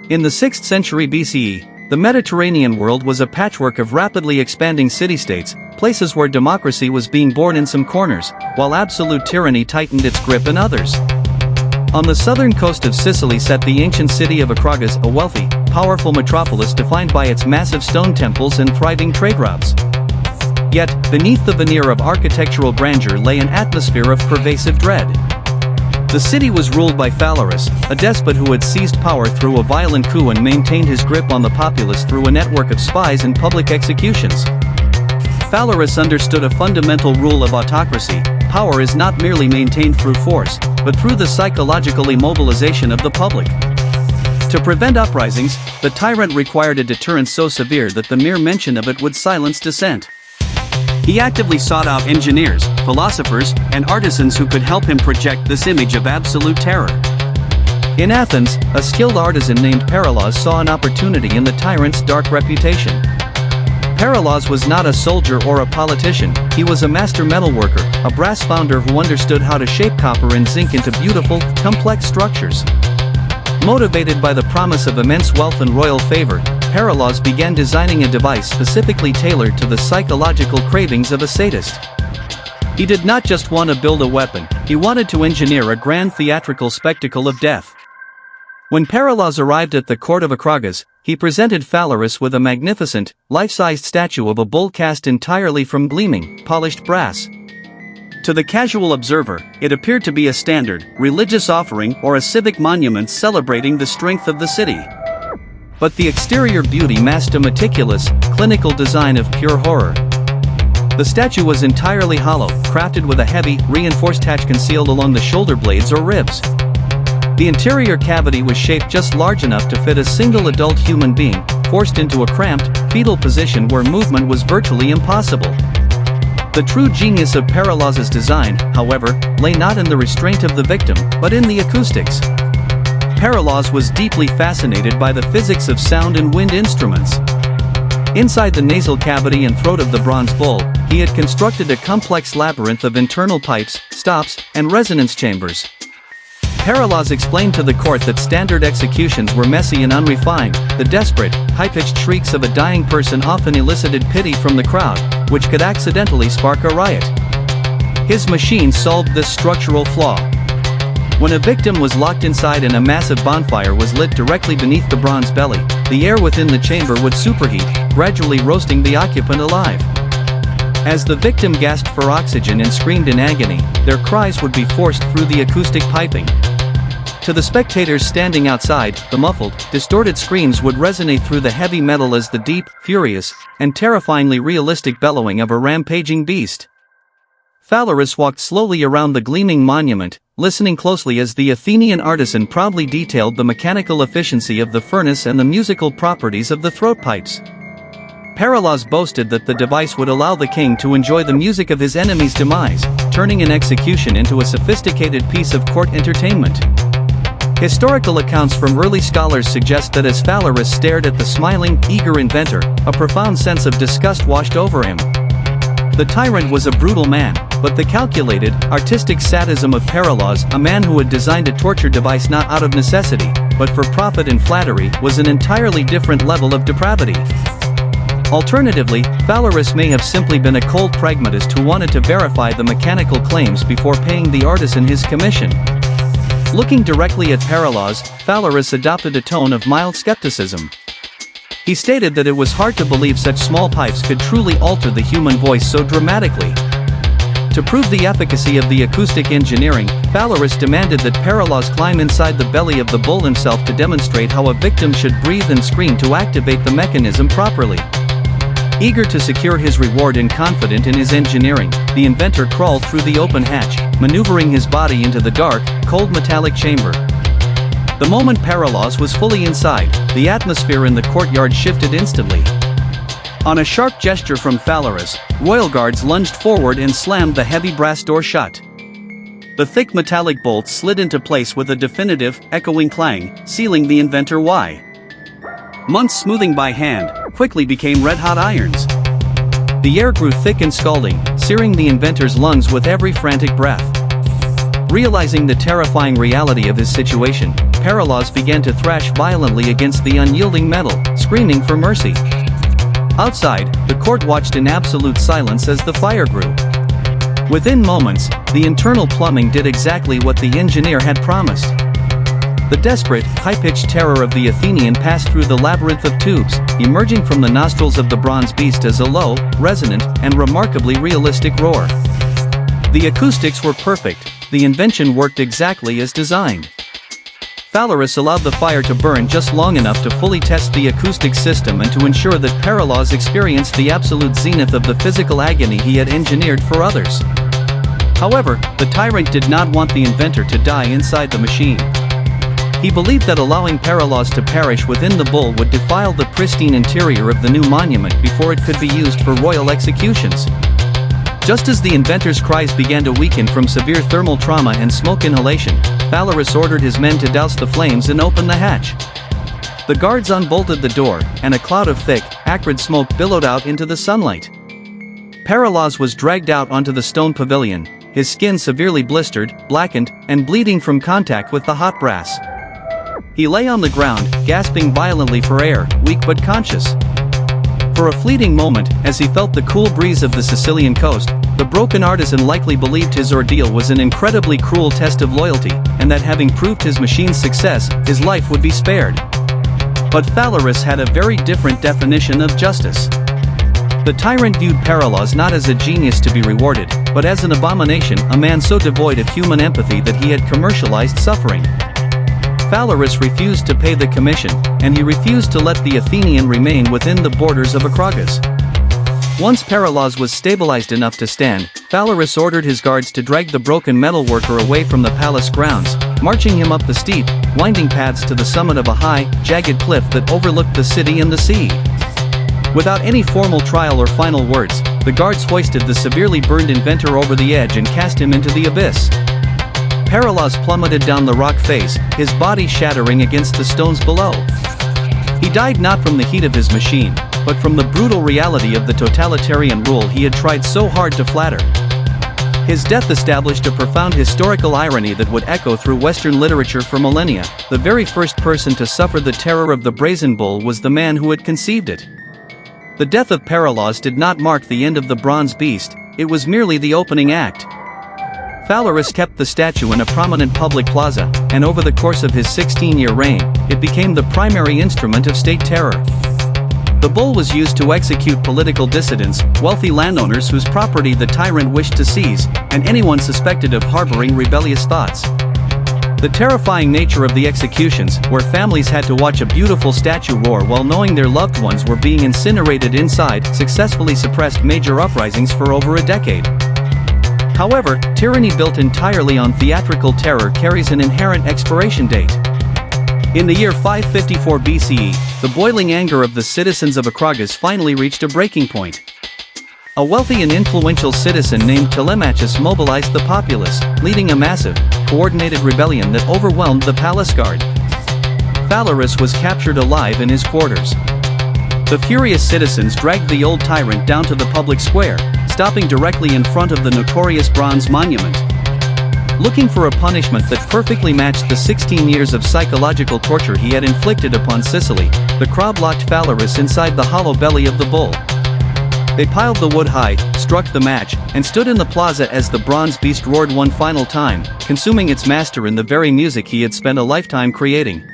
In the 6th century BCE, the Mediterranean world was a patchwork of rapidly expanding city-states, places where democracy was being born in some corners, while absolute tyranny tightened its grip in others. On the southern coast of Sicily sat the ancient city of Akragas, a wealthy, powerful metropolis defined by its massive stone temples and thriving trade routes. Yet, beneath the veneer of architectural grandeur lay an atmosphere of pervasive dread. The city was ruled by Phalaris, a despot who had seized power through a violent coup and maintained his grip on the populace through a network of spies and public executions. Phalaris understood a fundamental rule of autocracy: power is not merely maintained through force, but through the psychological immobilization of the public. To prevent uprisings, the tyrant required a deterrence so severe that the mere mention of it would silence dissent. He actively sought out engineers, philosophers, and artisans who could help him project this image of absolute terror. In Athens, a skilled artisan named Perilaus saw an opportunity in the tyrant's dark reputation. Perilaus was not a soldier or a politician, he was a master metalworker, a brass founder who understood how to shape copper and zinc into beautiful, complex structures. Motivated by the promise of immense wealth and royal favor, Perilaus began designing a device specifically tailored to the psychological cravings of a sadist. He did not just want to build a weapon, he wanted to engineer a grand theatrical spectacle of death. When Perilaus arrived at the court of Akragas, he presented Phalaris with a magnificent, life-sized statue of a bull cast entirely from gleaming, polished brass. To the casual observer, it appeared to be a standard, religious offering or a civic monument celebrating the strength of the city. But the exterior beauty masked a meticulous, clinical design of pure horror. The statue was entirely hollow, crafted with a heavy, reinforced hatch concealed along the shoulder blades or ribs. The interior cavity was shaped just large enough to fit a single adult human being, forced into a cramped, fetal position where movement was virtually impossible. The true genius of Perilaus's design, however, lay not in the restraint of the victim, but in the acoustics. Perilaus was deeply fascinated by the physics of sound and wind instruments. Inside the nasal cavity and throat of the bronze bull, he had constructed a complex labyrinth of internal pipes, stops, and resonance chambers. Perilaus explained to the court that standard executions were messy and unrefined. The desperate, high-pitched shrieks of a dying person often elicited pity from the crowd, which could accidentally spark a riot. His machine solved this structural flaw. When a victim was locked inside and a massive bonfire was lit directly beneath the bronze belly, the air within the chamber would superheat, gradually roasting the occupant alive. As the victim gasped for oxygen and screamed in agony, their cries would be forced through the acoustic piping. To the spectators standing outside, the muffled, distorted screams would resonate through the heavy metal as the deep, furious, and terrifyingly realistic bellowing of a rampaging beast. Phalaris walked slowly around the gleaming monument, listening closely as the Athenian artisan proudly detailed the mechanical efficiency of the furnace and the musical properties of the throat pipes. Perilaus boasted that the device would allow the king to enjoy the music of his enemy's demise, turning an execution into a sophisticated piece of court entertainment. Historical accounts from early scholars suggest that as Phalaris stared at the smiling, eager inventor, a profound sense of disgust washed over him. The tyrant was a brutal man, but the calculated, artistic sadism of Perilaus, a man who had designed a torture device not out of necessity, but for profit and flattery, was an entirely different level of depravity. Alternatively, Phalaris may have simply been a cold pragmatist who wanted to verify the mechanical claims before paying the artisan his commission. Looking directly at Perilaus, Phalaris adopted a tone of mild skepticism. He stated that it was hard to believe such small pipes could truly alter the human voice so dramatically. To prove the efficacy of the acoustic engineering, Phalaris demanded that Perilaus climb inside the belly of the bull himself to demonstrate how a victim should breathe and scream to activate the mechanism properly. Eager to secure his reward and confident in his engineering, the inventor crawled through the open hatch, maneuvering his body into the dark, cold metallic chamber. The moment Perilaus was fully inside, the atmosphere in the courtyard shifted instantly. On a sharp gesture from Phalaris, royal guards lunged forward and slammed the heavy brass door shut. The thick metallic bolts slid into place with a definitive, echoing clang, sealing the inventor why. Months smoothing by hand quickly became red-hot irons. The air grew thick and scalding, searing the inventor's lungs with every frantic breath. Realizing the terrifying reality of his situation, Perilaus began to thrash violently against the unyielding metal, screaming for mercy. Outside, the court watched in absolute silence as the fire grew. Within moments, the internal plumbing did exactly what the engineer had promised. The desperate, high-pitched terror of the Athenian passed through the labyrinth of tubes, emerging from the nostrils of the bronze beast as a low, resonant, and remarkably realistic roar. The acoustics were perfect, the invention worked exactly as designed. Phalaris allowed the fire to burn just long enough to fully test the acoustic system and to ensure that Perilaus experienced the absolute zenith of the physical agony he had engineered for others. However, the tyrant did not want the inventor to die inside the machine. He believed that allowing Perilaus to perish within the bull would defile the pristine interior of the new monument before it could be used for royal executions. Just as the inventor's cries began to weaken from severe thermal trauma and smoke inhalation, Phalaris ordered his men to douse the flames and open the hatch. The guards unbolted the door, and a cloud of thick, acrid smoke billowed out into the sunlight. Perilaus was dragged out onto the stone pavilion, his skin severely blistered, blackened, and bleeding from contact with the hot brass. He lay on the ground, gasping violently for air, weak but conscious. For a fleeting moment, as he felt the cool breeze of the Sicilian coast, the broken artisan likely believed his ordeal was an incredibly cruel test of loyalty, and that having proved his machine's success, his life would be spared. But Phalaris had a very different definition of justice. The tyrant viewed Perilaus not as a genius to be rewarded, but as an abomination, a man so devoid of human empathy that he had commercialized suffering. Phalaris refused to pay the commission, and he refused to let the Athenian remain within the borders of Akragas. Once Perilaus was stabilized enough to stand, Phalaris ordered his guards to drag the broken metalworker away from the palace grounds, marching him up the steep, winding paths to the summit of a high, jagged cliff that overlooked the city and the sea. Without any formal trial or final words, the guards hoisted the severely burned inventor over the edge and cast him into the abyss. Perilaus plummeted down the rock face, his body shattering against the stones below. He died not from the heat of his machine, but from the brutal reality of the totalitarian rule he had tried so hard to flatter. His death established a profound historical irony that would echo through Western literature for millennia. The very first person to suffer the terror of the Brazen Bull was the man who had conceived it. The death of Perilaus did not mark the end of the bronze beast, it was merely the opening act. Phalaris kept the statue in a prominent public plaza, and over the course of his 16-year reign, it became the primary instrument of state terror. The bull was used to execute political dissidents, wealthy landowners whose property the tyrant wished to seize, and anyone suspected of harboring rebellious thoughts. The terrifying nature of the executions, where families had to watch a beautiful statue roar while knowing their loved ones were being incinerated inside, successfully suppressed major uprisings for over a decade. However, tyranny built entirely on theatrical terror carries an inherent expiration date. In the year 554 BCE, the boiling anger of the citizens of Akragas finally reached a breaking point. A wealthy and influential citizen named Telemachus mobilized the populace, leading a massive, coordinated rebellion that overwhelmed the palace guard. Phalaris was captured alive in his quarters. The furious citizens dragged the old tyrant down to the public square, stopping directly in front of the notorious bronze monument. Looking for a punishment that perfectly matched the 16 years of psychological torture he had inflicted upon Sicily, the crowd locked Phalaris inside the hollow belly of the bull. They piled the wood high, struck the match, and stood in the plaza as the bronze beast roared one final time, consuming its master in the very music he had spent a lifetime creating.